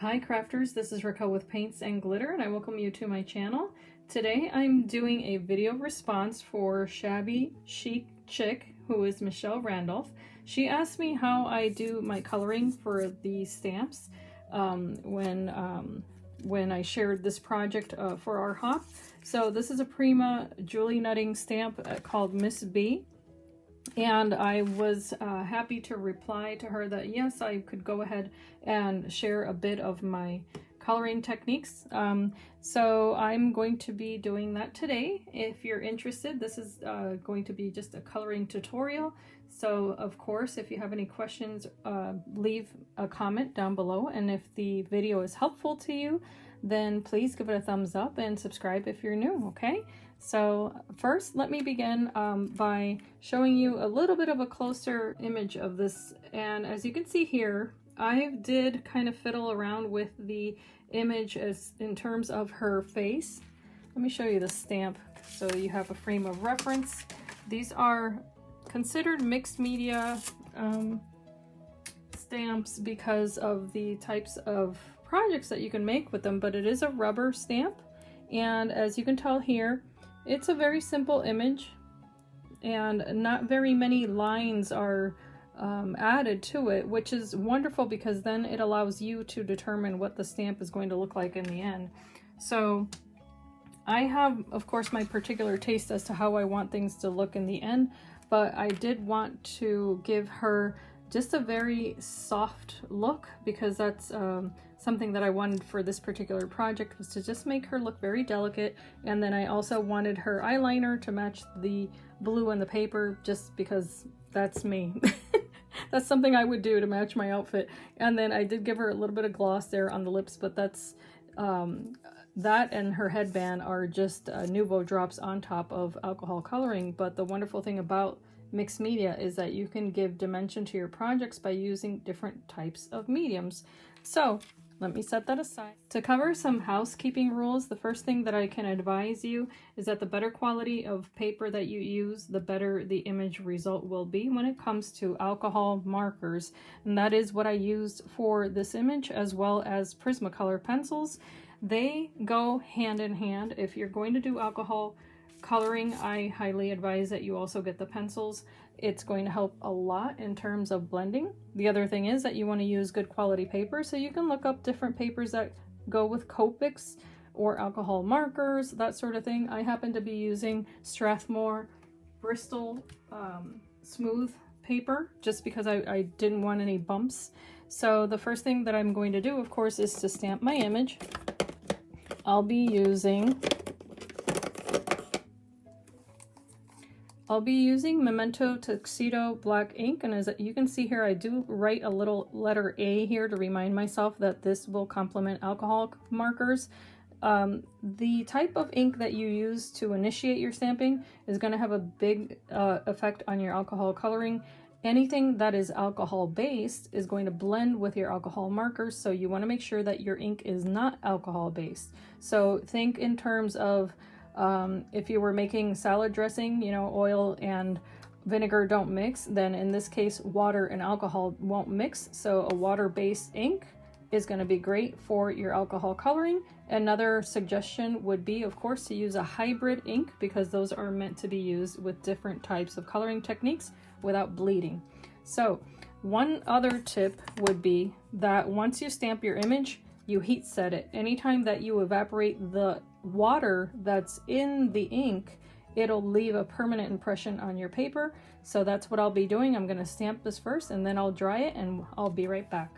Hi crafters, this is Raquel with Paints and Glitter and I welcome you to my channel. Today I'm doing a video response for Shabby Chic Chick, who is Michelle Randolph. She asked me how I do my coloring for the stamps when I shared this project for our hop. So this is a Prima Julie Nutting stamp called Miss B. And I was happy to reply to her that yes, I could go ahead and share a bit of my coloring techniques. So I'm going to be doing that today. If you're interested, this is going to be just a coloring tutorial. So of course, if you have any questions, leave a comment down below. And if the video is helpful to you, then please give it a thumbs up and subscribe if you're new, okay? So first, let me begin by showing you a little bit of a closer image of this. And as you can see here, I did kind of fiddle around with the image as in terms of her face. Let me show you the stamp so you have a frame of reference. These are considered mixed media stamps because of the types of projects that you can make with them, but it is a rubber stamp. And as you can tell here, it's a very simple image and not very many lines are added to it, which is wonderful because then it allows you to determine what the stamp is going to look like in the end. So I have, of course, my particular taste as to how I want things to look in the end, but I did want to give her just a very soft look because that's something that I wanted for this particular project, was to just make her look very delicate. And then I also wanted her eyeliner to match the blue on the paper just because that's me. That's something I would do to match my outfit. And then I did give her a little bit of gloss there on the lips, but that's that and her headband are just Nuvo drops on top of alcohol coloring. But the wonderful thing about mixed media is that you can give dimension to your projects by using different types of mediums. So let me set that aside. To cover some housekeeping rules, the first thing that I can advise you is that the better quality of paper that you use, the better the image result will be when it comes to alcohol markers. And that is what I used for this image, as well as Prismacolor pencils. They go hand in hand. If you're going to do alcohol coloring, I highly advise that you also get the pencils. It's going to help a lot in terms of blending. The other thing is that you want to use good quality paper, so you can look up different papers that go with Copics or alcohol markers, that sort of thing. I happen to be using Strathmore Bristol smooth paper just because I didn't want any bumps. So the first thing that I'm going to do, of course, is to stamp my image. I'll be using Memento Tuxedo black ink, and as you can see here, I do write a little letter A here to remind myself that this will complement alcohol markers. The type of ink that you use to initiate your stamping is going to have a big effect on your alcohol coloring. Anything that is alcohol based is going to blend with your alcohol markers, so you want to make sure that your ink is not alcohol based. So think in terms of if you were making salad dressing, you know, oil and vinegar don't mix, then in this case water and alcohol won't mix, so a water-based ink is going to be great for your alcohol coloring. Another suggestion would be, of course, to use a hybrid ink because those are meant to be used with different types of coloring techniques without bleeding. So one other tip would be that once you stamp your image, you heat set it. Anytime that you evaporate the water that's in the ink, it'll leave a permanent impression on your paper. So that's what I'll be doing. I'm going to stamp this first and then I'll dry it and I'll be right back.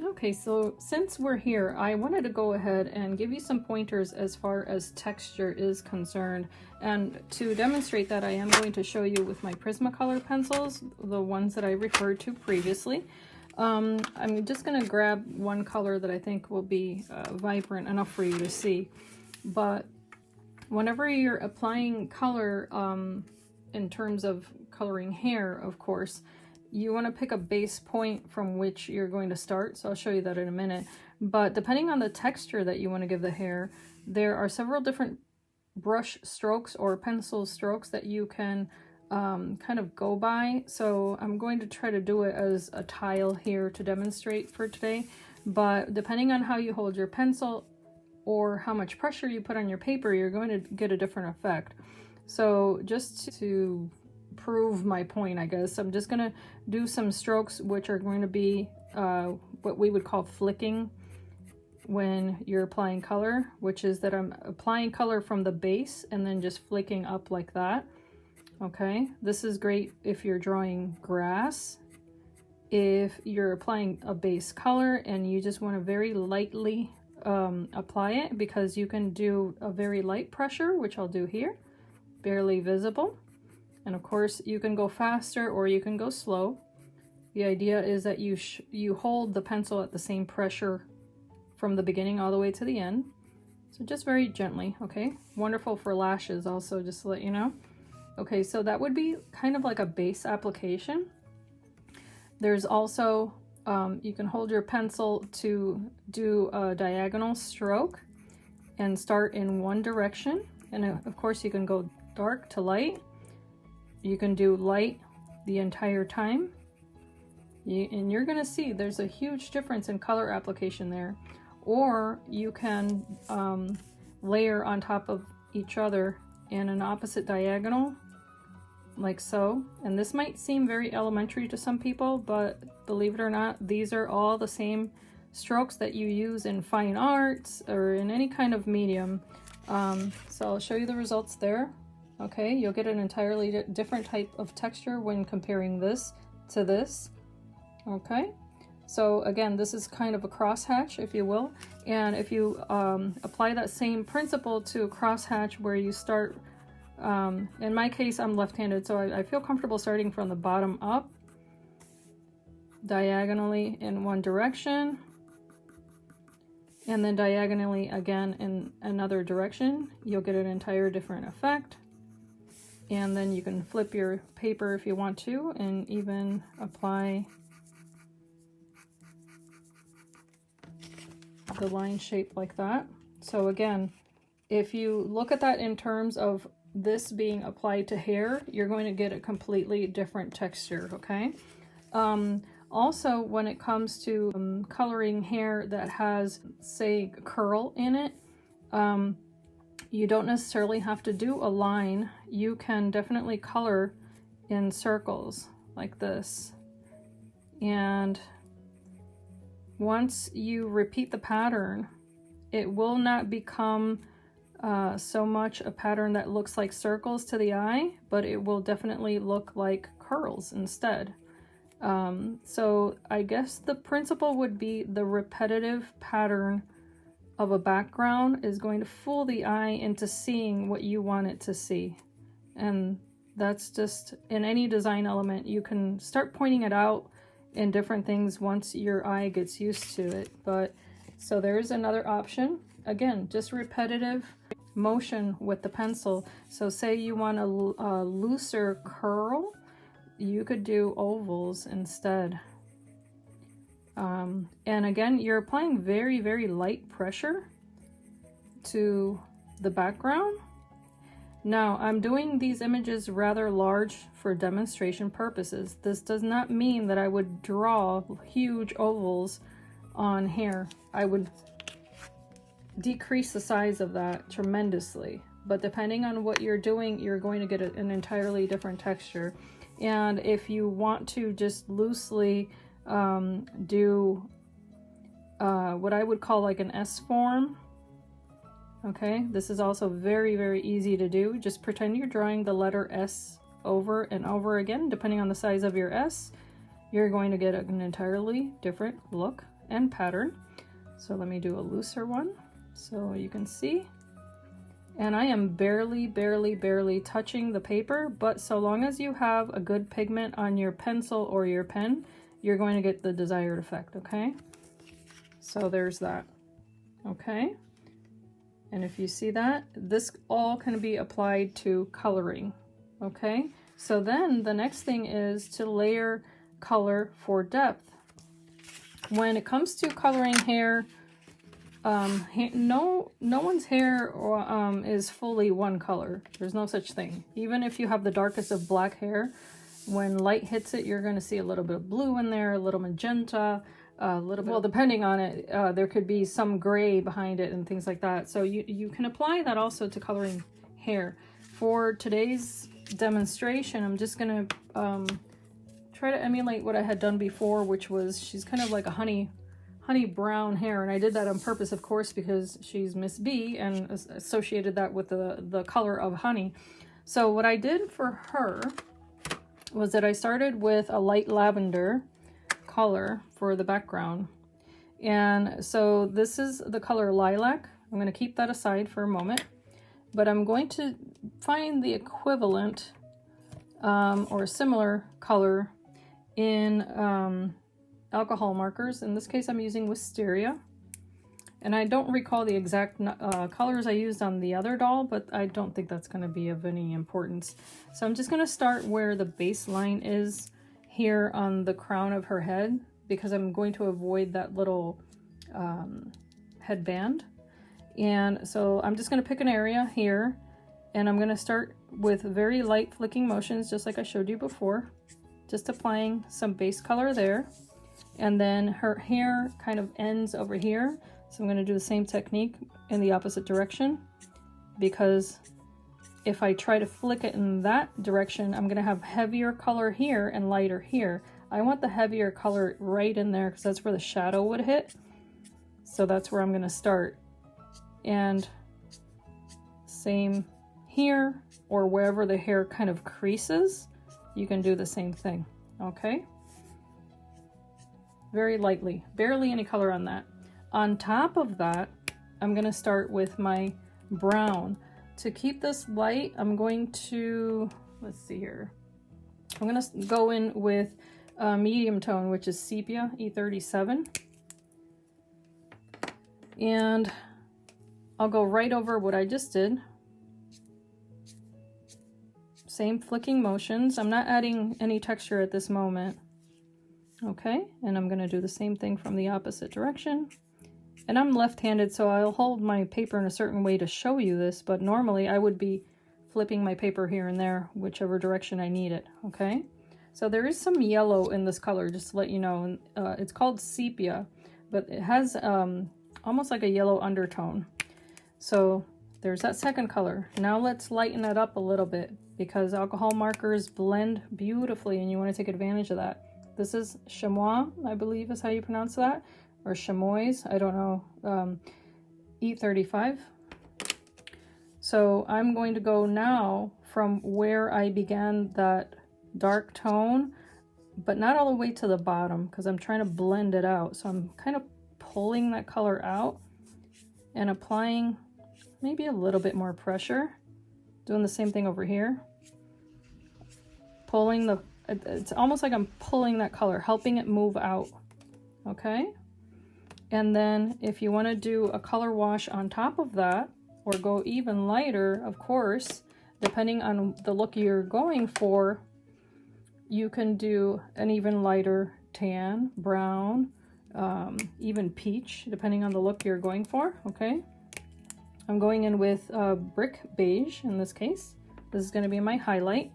Okay, so since we're here, I wanted to go ahead and give you some pointers as far as texture is concerned. And to demonstrate that, I am going to show you with my Prismacolor pencils, the ones that I referred to previously. I'm just going to grab one color that I think will be vibrant enough for you to see. But whenever you're applying color, in terms of coloring hair, of course, you want to pick a base point from which you're going to start. So I'll show you that in a minute. But depending on the texture that you want to give the hair, there are several different brush strokes or pencil strokes that you can kind of go by. So I'm going to try to do it as a tile here to demonstrate for today. but depending on how you hold your pencil or how much pressure you put on your paper, you're going to get a different effect. So just to prove my point, I guess, I'm just going to do some strokes which are going to be what we would call flicking when you're applying color, which is that I'm applying color from the base and then just flicking up like that. Okay, this is great if you're drawing grass. If you're applying a base color and you just want to very lightly apply it, because you can do a very light pressure, which I'll do here, barely visible. And of course you can go faster or you can go slow. The idea is that you hold the pencil at the same pressure from the beginning all the way to the end. So just very gently, okay? Wonderful for lashes also, just to let you know. Okay, so that would be kind of like a base application. There's also, you can hold your pencil to do a diagonal stroke and start in one direction. And of course you can go dark to light. You can do light the entire time. And you're gonna see there's a huge difference in color application there. Or you can layer on top of each other in an opposite diagonal, like so. And this might seem very elementary to some people, but believe it or not, these are all the same strokes that you use in fine arts or in any kind of medium. So I'll show you the results there. Okay, you'll get an entirely different type of texture when comparing this to this. Okay, so again, this is kind of a crosshatch, if you will. And if you apply that same principle to a crosshatch where you start, in my case, I'm left-handed, so I feel comfortable starting from the bottom up, diagonally in one direction, and then diagonally again in another direction. You'll get an entire different effect. And then you can flip your paper if you want to, and even apply the line shape like that. So again, if you look at that in terms of this being applied to hair, you're going to get a completely different texture, okay? Also, when it comes to coloring hair that has, say, curl in it, you don't necessarily have to do a line. You can definitely color in circles like this. And once you repeat the pattern, it will not become so much a pattern that looks like circles to the eye, but it will definitely look like curls instead. So I guess the principle would be the repetitive pattern of a background is going to fool the eye into seeing what you want it to see. And that's just, in any design element, you can start pointing it out in different things once your eye gets used to it. But so there's another option. Again, just repetitive motion with the pencil. So say you want a looser curl, you could do ovals instead. And again, you're applying very, very light pressure to the background. Now, I'm doing these images rather large for demonstration purposes. This does not mean that I would draw huge ovals on hair. I would decrease the size of that tremendously. But depending on what you're doing, you're going to get an entirely different texture. And if you want to just loosely do what I would call like an S form, okay, this is also very, very easy to do. Just pretend you're drawing the letter S over and over again. Depending on the size of your S, you're going to get an entirely different look and pattern. So let me do a looser one so you can see. And I am barely touching the paper, but so long as you have a good pigment on your pencil or your pen, you're going to get the desired effect, okay? So there's that, okay? And if you see that, this all can be applied to coloring, okay? So then the next thing is to layer color for depth. When it comes to coloring hair, no one's hair is fully one color. There's no such thing. Even if you have the darkest of black hair, when light hits it, you're going to see a little bit of blue in there, a little magenta, a little bit, well, depending on it, there could be some gray behind it and things like that. So you can apply that also to coloring hair. For today's demonstration, I'm just gonna try to emulate what I had done before, which was, she's kind of like a honey brown hair, and I did that on purpose, of course, because she's Miss B and associated that with the color of honey. So what I did for her was that I started with a light lavender color for the background, and so this is the color Lilac. I'm going to keep that aside for a moment, but I'm going to find the equivalent or a similar color in alcohol markers. In this case, I'm using Wisteria, and I don't recall the exact colors I used on the other doll, but I don't think that's going to be of any importance. So I'm just going to start where the baseline is here on the crown of her head, because I'm going to avoid that little headband. And so I'm just going to pick an area here, and I'm going to start with very light flicking motions, just like I showed you before, just applying some base color there. And then her hair kind of ends over here, so I'm going to do the same technique in the opposite direction, because if I try to flick it in that direction, I'm going to have heavier color here and lighter here. I want the heavier color right in there, because that's where the shadow would hit. So that's where I'm going to start. And same here, or wherever the hair kind of creases, you can do the same thing. Okay? Very lightly, barely any color on that. On top of that, I'm going to start with my brown. To keep this light, I'm going to, let's see here, I'm going to go in with medium tone, which is Sepia E37. And I'll go right over what I just did. Same flicking motions. I'm not adding any texture at this moment. Okay, and I'm going to do the same thing from the opposite direction. And I'm left-handed, so I'll hold my paper in a certain way to show you this, but normally I would be flipping my paper here and there, whichever direction I need it, okay? So there is some yellow in this color, just to let you know. It's called Sepia, but it has almost like a yellow undertone. So there's that second color. Now let's lighten it up a little bit, because alcohol markers blend beautifully and you want to take advantage of that. This is Chamois, I believe is how you pronounce that, or Chamois, I don't know, E35. So I'm going to go now from where I began that dark tone, but not all the way to the bottom, because I'm trying to blend it out. So I'm kind of pulling that color out and applying maybe a little bit more pressure. Doing the same thing over here. Pulling the, it's almost like I'm pulling that color, helping it move out, okay? And then if you want to do a color wash on top of that, or go even lighter, of course, depending on the look you're going for, you can do an even lighter tan, brown, even peach, depending on the look you're going for, okay? I'm going in with brick beige in this case. This is going to be my highlight.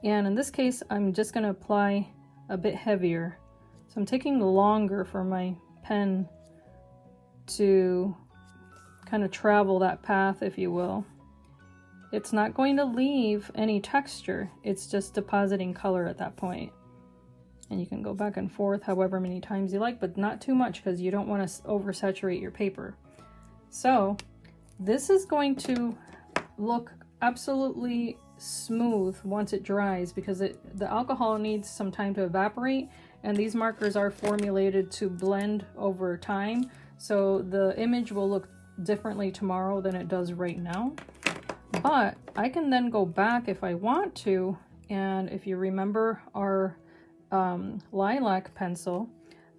And in this case, I'm just going to apply a bit heavier. So I'm taking longer for my pen to kind of travel that path, if you will. It's not going to leave any texture. It's just depositing color at that point. And you can go back and forth however many times you like, but not too much, because you don't want to oversaturate your paper. So this is going to look absolutely smooth once it dries, because the alcohol needs some time to evaporate, and these markers are formulated to blend over time. So the image will look differently tomorrow than it does right now. But I can then go back if I want to, and if you remember our lilac pencil,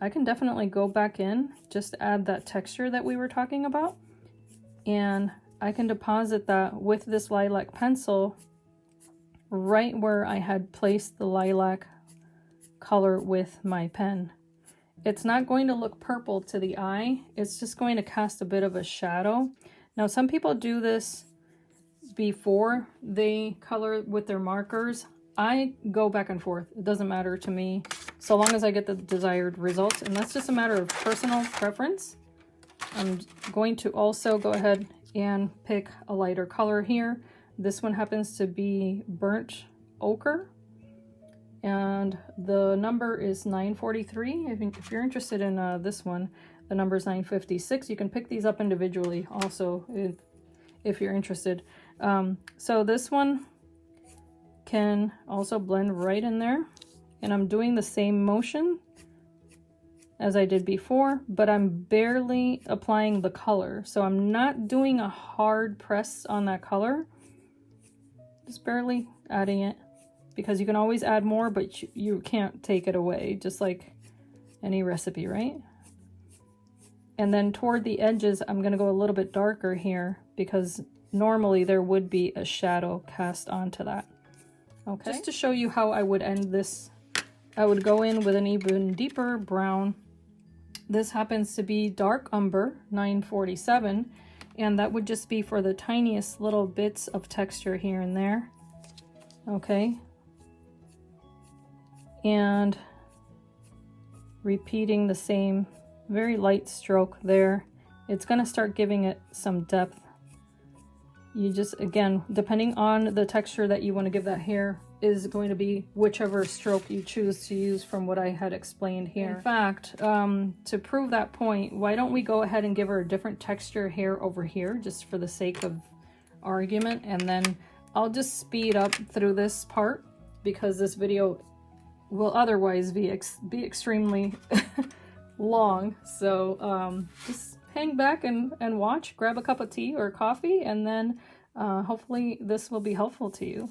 I can definitely go back in, just add that texture that we were talking about, and I can deposit that with this lilac pencil right where I had placed the lilac color with my pen. It's not going to look purple to the eye, it's just going to cast a bit of a shadow. Now some people do this before they color with their markers. I go back and forth. It doesn't matter to me, so long as I get the desired results, and that's just a matter of personal preference. I'm going to also go ahead and pick a lighter color here. This one happens to be burnt ochre, and the number is 943. If you're interested in this one, the number is 956. You can pick these up individually also if you're interested. So this one can also blend right in there, and I'm doing the same motion as I did before, but I'm barely applying the color. So I'm not doing a hard press on that color, just barely adding it, because you can always add more, but you can't take it away, just like any recipe, right? And then toward the edges, I'm gonna go a little bit darker here, because normally there would be a shadow cast onto that. Okay, just to show you how I would end this, I would go in with an even deeper brown. This happens to be dark umber, 947, and that would just be for the tiniest little bits of texture here and there. Okay, and repeating the same very light stroke there. It's going to start giving it some depth. You just, again, depending on the texture that you want to give that hair, is going to be whichever stroke you choose to use from what I had explained here. In fact, to prove that point, why don't we go ahead and give her a different texture hair over here, just for the sake of argument, and then I'll just speed up through this part, because this video will otherwise be extremely long. So just hang back and watch, grab a cup of tea or coffee, and then hopefully this will be helpful to you.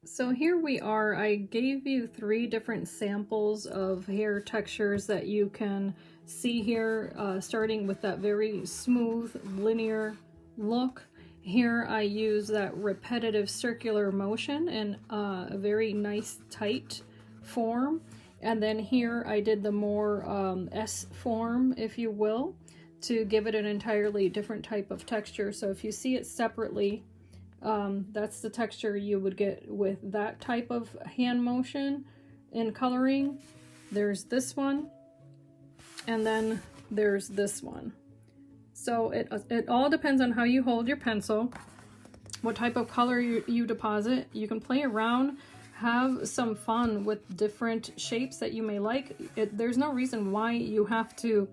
So here we are. I gave you 3 different samples of hair textures that you can see here, starting with that very smooth linear look. Here I use that repetitive circular motion in a very nice tight form. And then here I did the more S form, if you will, to give it an entirely different type of texture. So if you see it separately, that's the texture you would get with that type of hand motion in coloring. There's this one, and then there's this one. So it all depends on how you hold your pencil, what type of color you deposit. You can play around, have some fun with different shapes that you may like. There's no reason why you have to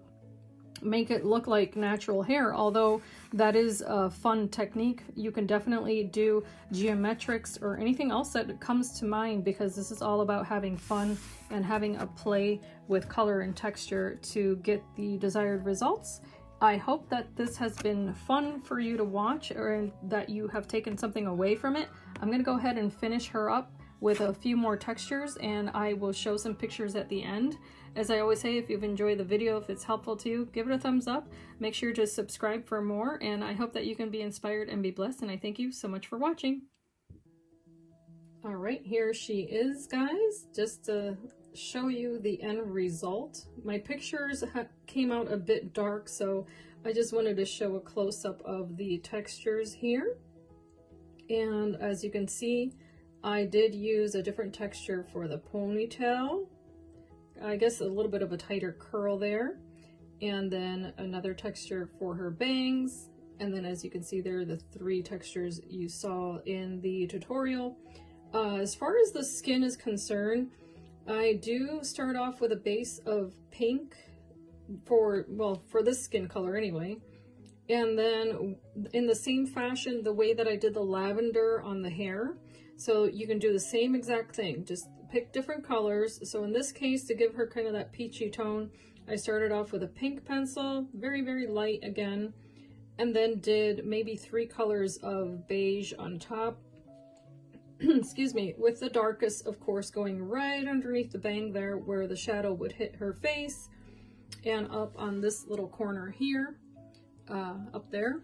make it look like natural hair, although that is a fun technique. You can definitely do geometrics or anything else that comes to mind, because this is all about having fun and having a play with color and texture to get the desired results. I hope that this has been fun for you to watch, or that you have taken something away from it. I'm going to go ahead and finish her up with a few more textures, and I will show some pictures at the end. As I always say, if you've enjoyed the video, if it's helpful to you, give it a thumbs up. Make sure to subscribe for more, and I hope that you can be inspired and be blessed, and I thank you so much for watching. All right, here she is, guys, just to show you the end result. My pictures came out a bit dark, so I just wanted to show a close-up of the textures here. And as you can see, I did use a different texture for the ponytail. I guess a little bit of a tighter curl there. And then another texture for her bangs. And then as you can see there, the 3 textures you saw in the tutorial. As far as the skin is concerned, I do start off with a base of pink for this skin color anyway. And then in the same fashion, the way that I did the lavender on the hair. So you can do the same exact thing, just pick different colors. So in this case, to give her kind of that peachy tone, I started off with a pink pencil, very, very light again, and then did maybe 3 colors of beige on top. Excuse me, with the darkest, of course, going right underneath the bang there where the shadow would hit her face, and up on this little corner here, up there.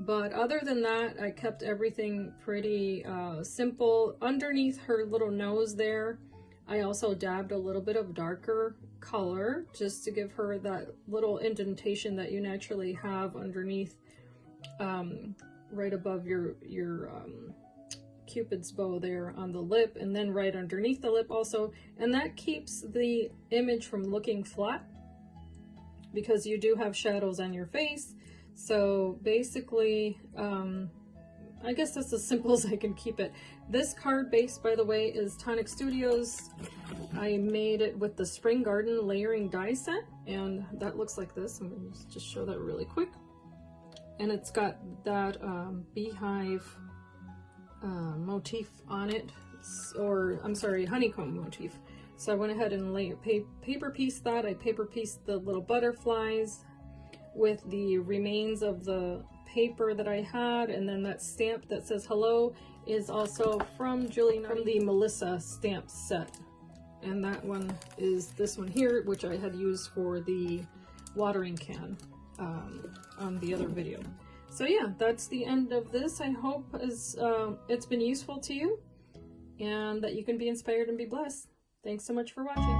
But other than that, I kept everything pretty simple. Underneath her little nose there, I also dabbed a little bit of darker color just to give her that little indentation that you naturally have underneath, right above your Cupid's bow there on the lip, and then right underneath the lip also. And that keeps the image from looking flat, because you do have shadows on your face. So basically, I guess that's as simple as I can keep it. This card base, by the way, is Tonic Studios. I made it with the Spring Garden layering die set, and that looks like this. I'm going to just show that really quick. And it's got that beehive motif on it, or I'm sorry, honeycomb motif. So I went ahead and paper pieced that. I paper pieced the little butterflies with the remains of the paper that I had, and then that stamp that says hello is also from the Melissa stamp set, and that one is this one here, which I had used for the watering can on the other video. So yeah, that's the end of this. I hope it's been useful to you, and that you can be inspired and be blessed. Thanks so much for watching.